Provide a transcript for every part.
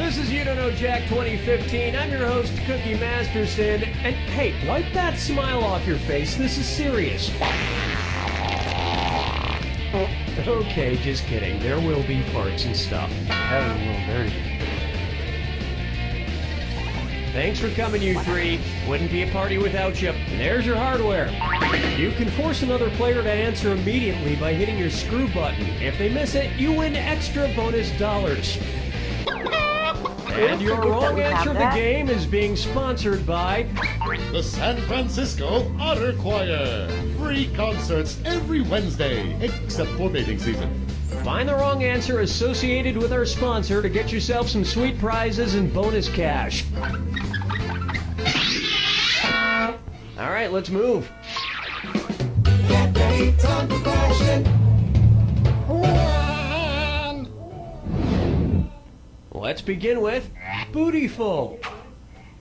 This is You Don't Know Jack 2015. I'm your host, Cookie Masterson. And hey, wipe that smile off your face. This is serious. Okay, just kidding. There will be farts and stuff. That was a little dirty. Thanks for coming, you three. Wouldn't be a party without you. And there's your hardware. You can force another player to answer immediately by hitting your screw button. If they miss it, you win extra bonus dollars. And your wrong answer of the game is being sponsored by the San Francisco Otter Choir. Free concerts every Wednesday, except for mating season. Find the wrong answer associated with our sponsor to get yourself some sweet prizes and bonus cash. All right, let's move. Get ready, time for question. Let's begin with Bootyful.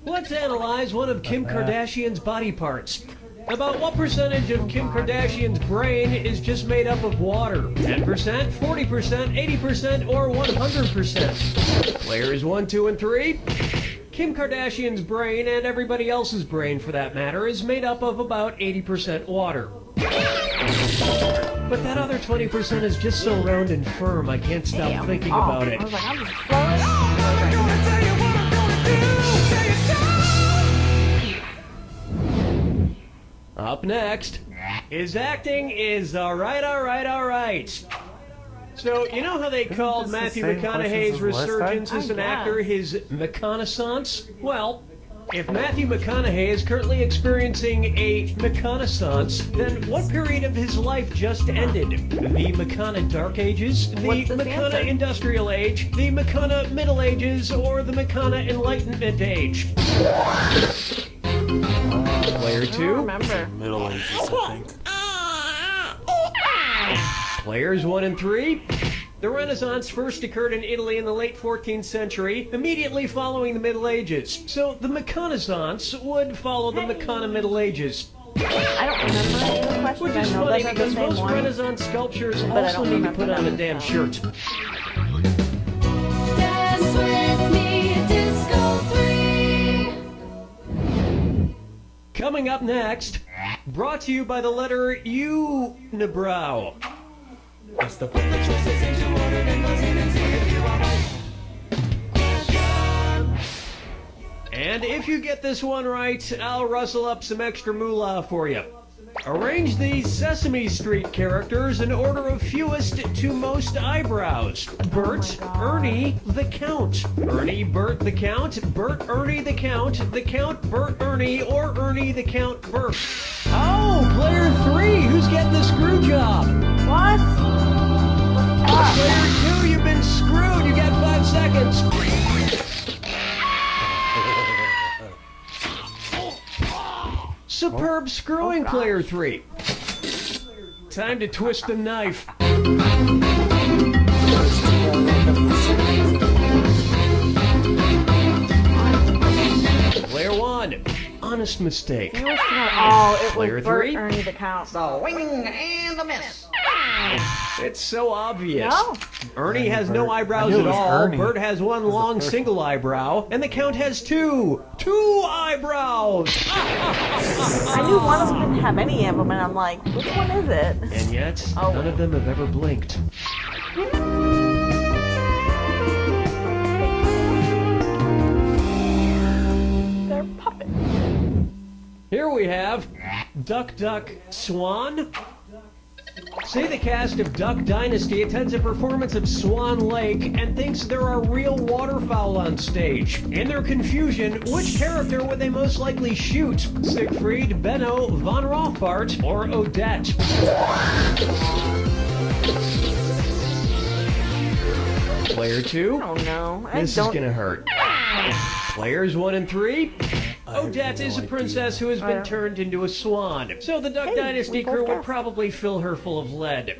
Let's analyze one of Kim Kardashian's body parts. About what percentage of Kim Kardashian's brain is just made up of water? 10%, 40%, 80%, or 100%? Players 1, 2, and 3. Kim Kardashian's brain, and everybody else's brain for that matter, is made up of about 80% water. But that other 20% is just so round and firm, I can't stop thinking about it. I was like, I'm just flowing. Up next, his acting is alright. So, you know how they called this the Matthew same questions McConaughey's as last resurgence time? as an I actor guess. his McConaissance? Well, if Matthew McConaughey is currently experiencing a McConaissance, then what period of his life just ended? The McCona Dark Ages, the What's this McCona answer? Industrial Age, the McCona Middle Ages, or the McCona Enlightenment Age? Player I don't 2, remember. Middle Ages, I think. players 1 and 3. The Renaissance first occurred in Italy in the late 14th century, immediately following the Middle Ages. So the McConaissance would follow the McCona Middle Ages. I don't remember any of the questions. Which is I know funny those are the because same most ones. Renaissance sculptures I also don't need to remember put on a them, damn so. shirt. Dance with me, Disco 3. Coming up next, brought to you by the letter U, Unibrow. That's the And if you get this one right, I'll rustle up some extra moolah for you. Arrange the Sesame Street characters in order of fewest to most eyebrows. Bert, Ernie, the Count. Ernie, Bert, the Count. Bert, Ernie, the Count. The Count, Bert, Ernie, or Ernie, the Count, Bert. Oh, player 3, who's getting the screw job? What? Player 2, you've been screwed. You got 5 seconds. Superb screwing, player 3. Time to twist the knife. Player 1, honest mistake. You were smart. Oh, it Player was Bert, 3. Ernie, the Count. It's so obvious. No. Ernie has Bert. no I eyebrows knew it at was all. Ernie. Bert has one long first single eyebrow, and the Count has two eyebrows. I knew one of them didn't have any of them, and I'm like, which one is it? And yet, Oh. none of them have ever blinked. They're puppets. Here we have Duck Duck Swan. Say the cast of Duck Dynasty attends a performance of Swan Lake and thinks there are real waterfowl on stage. In their confusion, which character would they most likely shoot? Siegfried, Benno, Von Rothbart, or Odette? Player 2, I don't know. I this is don't. gonna hurt. Players 1 and 3. have Odette no is a idea. princess who has been Yeah. turned into a swan. So the Duck Hey, Dynasty we both crew would guessed. probably fill her full of lead.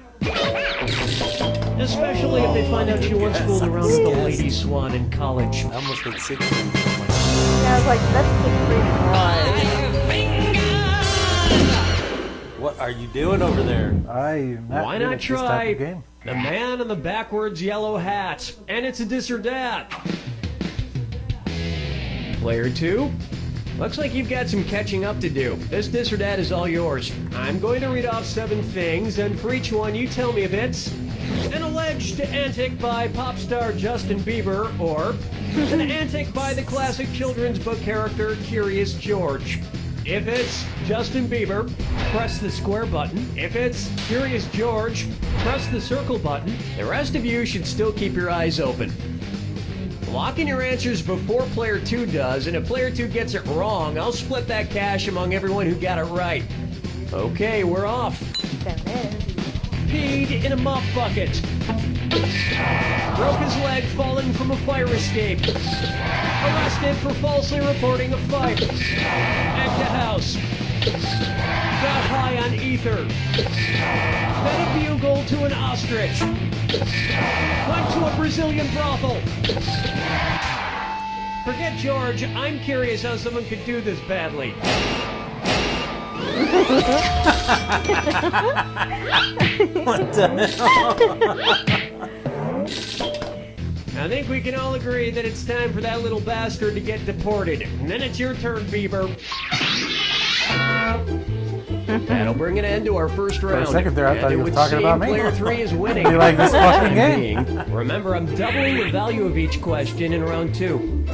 Especially if they find out she once fooled around with the Yes. lady swan in college. I almost hit 60. Yeah, I was like, that's Siegfried. What are you doing over there? Why not try the man in the backwards yellow hat? And it's a DisOrDat. Player 2, looks like you've got some catching up to do. This or that is all yours. I'm going to read off 7 things, and for each one you tell me if it's an alleged antic by pop star Justin Bieber or an antic by the classic children's book character Curious George. If it's Justin Bieber, press the square button. If it's Curious George, press the circle button. The rest of you should still keep your eyes open. Lock in your answers before player 2 does, and if player 2 gets it wrong, I'll split that cash among everyone who got it right. Okay, we're off. There it is. Peed in a mop bucket. Broke his leg falling from a fire escape. Arrested for falsely reporting a fight. Egged a house. Got high on ether. Fed a bugle to an ostrich. Went to a Brazilian brothel. Forget George, I'm curious how someone could do this badly. What the hell? I think we can all agree that it's time for that little bastard to get deported. And then it's your turn, Bieber. That'll bring an end to our first round. For a second there, I thought he was talking about me. Player 3 is winning. You like this fucking game? Remember, I'm doubling the value of each question in round 2.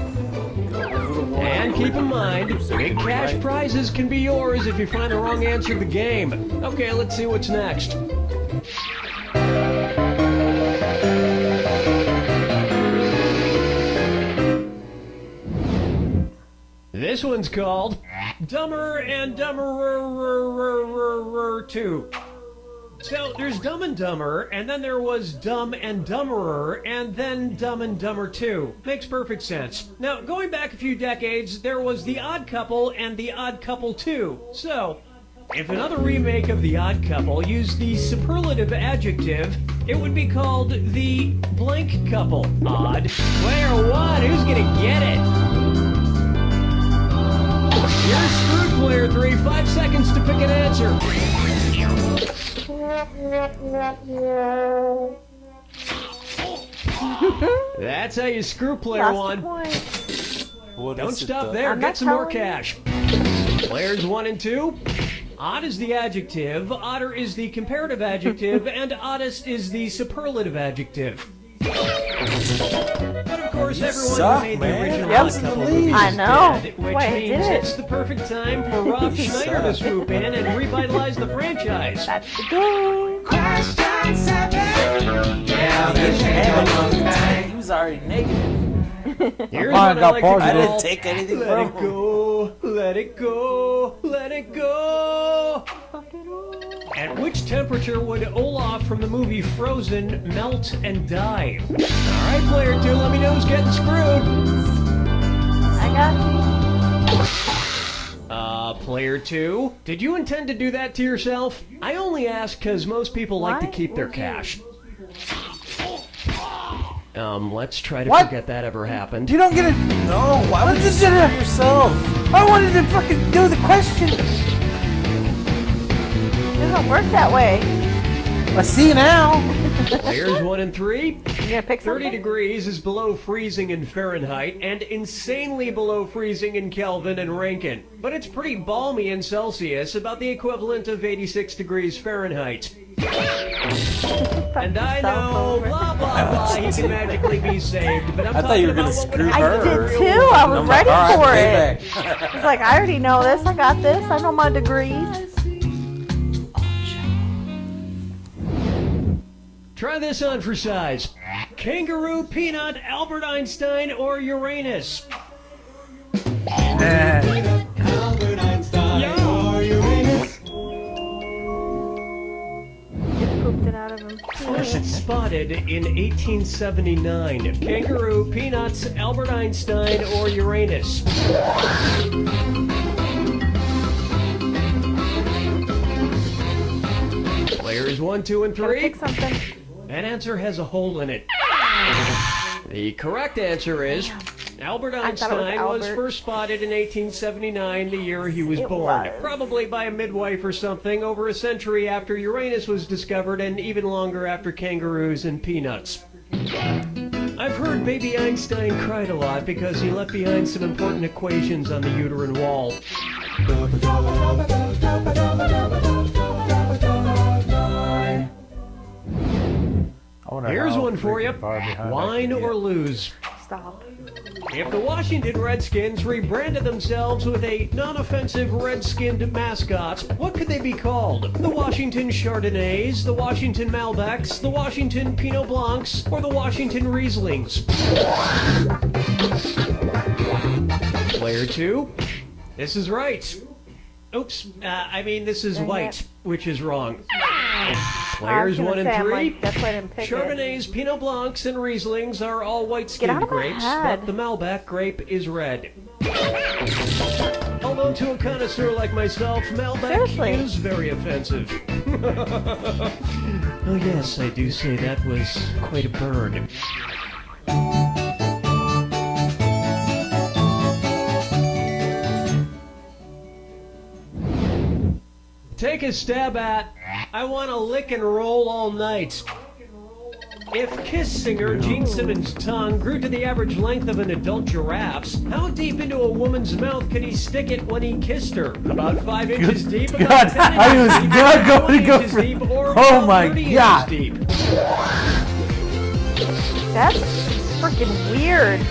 And keep in mind, big cash prizes can be yours if you find the wrong answer to the game. Okay, let's see what's next. This one's called Dumber and Dumberer 2. So there's Dumb and Dumber, and then there was Dumb and Dumberer, and then Dumb and Dumber 2. Makes perfect sense. Now, going back a few decades, there was The Odd Couple and The Odd Couple 2. So, if another remake of The Odd Couple used the superlative adjective, it would be called The Blank Couple. Odd. Player 1, who's gonna get it? You're screwed, player 3. 5 seconds to pick an answer. That's how you screw player 1. Don't stop there. Get some more cash. Players 1 and 2. Odd is the adjective, odder is the comparative adjective, and oddest is the superlative adjective. But of course, everyone who made the original Odd Couple movie is dead, which means it's the perfect time for Rob Schneider to swoop in and revitalize the franchise. That's the game. Question 7. Yeah, he was already negative. Here's what I like to I call, didn't take anything let from it go, let it go, let it go. At which temperature would Olaf from the movie Frozen melt and die? Alright, player 2, let me know who's getting screwed. I got you. Player 2, did you intend to do that to yourself? I only ask because most people like to Why keep their would you? cash. Let's try to What? forget that ever happened. You don't get it. No, why would you Let's do just it yourself? I wanted to fucking do the question. It doesn't work that way. I see now. Players 1 and 3, You gonna pick 30 something? degrees is below freezing in Fahrenheit and insanely below freezing in Kelvin and Rankine. But it's pretty balmy in Celsius, about the equivalent of 86 degrees Fahrenheit. And I know, blah, blah, blah, he can magically be saved, but I'm I thought you were talking gonna about what screw would I her. happen did in too. real I life. was I'm ready like, all for right, it. payback. It's like, I already know this. I got this. I know my degrees. Try this on for size. Kangaroo, peanut, Albert Einstein, or Uranus? Albert Einstein or Uranus. Just pooped it out of him. First spotted in 1879. Kangaroo, peanuts, Albert Einstein, or Uranus? Players 1, 2, and Gotta 3. pick something. That answer has a hole in it. The correct answer is Albert thought it was Einstein was Albert. first spotted in 1879, the year he was It born. was. Probably by a midwife or something, over a century after Uranus was discovered and even longer after kangaroos and peanuts. I I've heard baby Einstein cried a lot because he left behind some important equations on the uterine wall. Here's one for you. Wine or lose. Stop. If the Washington Redskins rebranded themselves with a non-offensive red-skinned mascot, what could they be called? The Washington Chardonnays, the Washington Malbecs, the Washington Pinot Blancs, or the Washington Rieslings? Player 2. This is right. Oops, this is white, which is wrong. Players 1 and 3. That's why I didn't pick Chardonnays, Pinot Blancs, and Rieslings are all white-skinned grapes, but the Malbec grape is red. Although to a connoisseur like myself, Malbec is very offensive. Oh yes, I do say that was quite a bird. Take a stab at, I want to lick and roll all night. If Kiss singer Gene Simmons' tongue grew to the average length of an adult giraffe's, how deep into a woman's mouth could he stick it when he kissed her? About 5 inches deep, about 10 inches I was deep, gonna go 20 to go inches for- deep, or Oh about my 30 God. inches deep. That's freaking weird.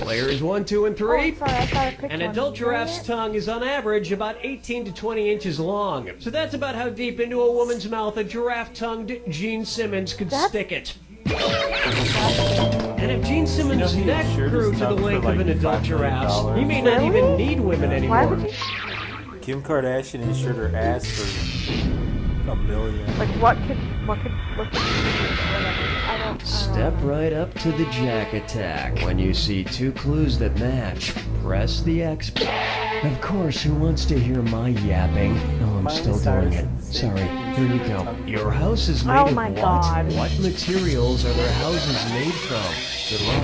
Players 1, 2, and 3. Oh, sorry, I thought I picked An one. adult giraffe's tongue is on average about 18 to 20 inches long. So that's about how deep into a woman's mouth a giraffe-tongued Gene Simmons could stick it. And if Gene Simmons' neck grew to the length of an adult giraffe's, he may not even need women Why anymore. would you? Kim Kardashian insured her ass for $1 million. Like, what could, whatever. I don't Step right up to the Jack Attack. When you see 2 clues that match, press the X. Of course, who wants to hear my yapping? Oh, I'm still doing it. Sorry, here you go. Your house is made Oh of my what? God. What materials are their houses made from? Good luck.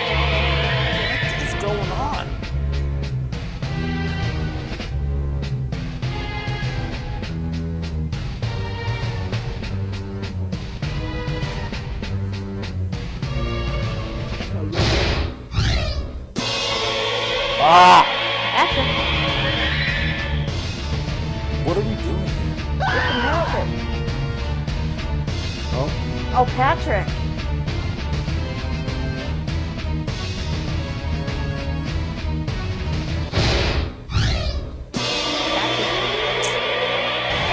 What is going on? Action. What are we doing? Oh, Patrick.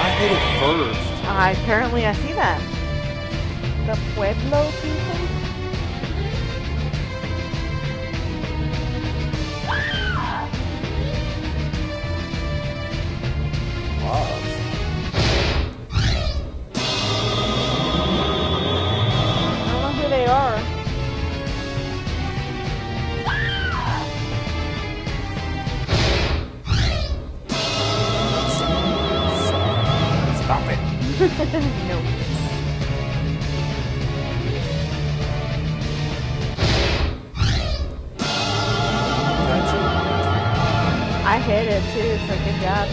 I hit it first. Apparently I see that. The Pueblo people? I don't know who they are. Stop it. No. I hit it too, so good job.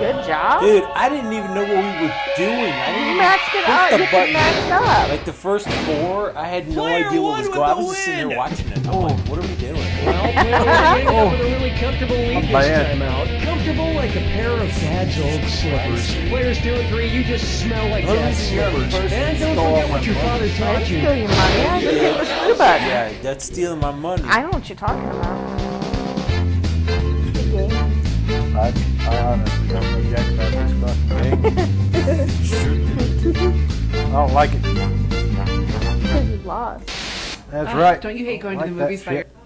Good job. Dude, I didn't even know what we were doing. I didn't You even matched it hit up. the You button. matched up. Like the first 4, I had no Player idea what was one going on. I with was the just sitting win. there watching it. I'm like, what are we doing? Well, Taylor ended up with a really comfortable lead this bad. time out. Comfortable like a pair of dad's old slippers. Players 2 and 3, you just smell like Let me dad's see your slippers. first And don't install forget on what my your father I taught didn't you. steal your money. I just hit the screw button. Yeah, that's stealing my money. I know what you're talking about. I honestly don't know Jack Patrick's fucking game. I don't like it. Because you lost. That's right. Don't you hate going I to the like that movies by shit. your...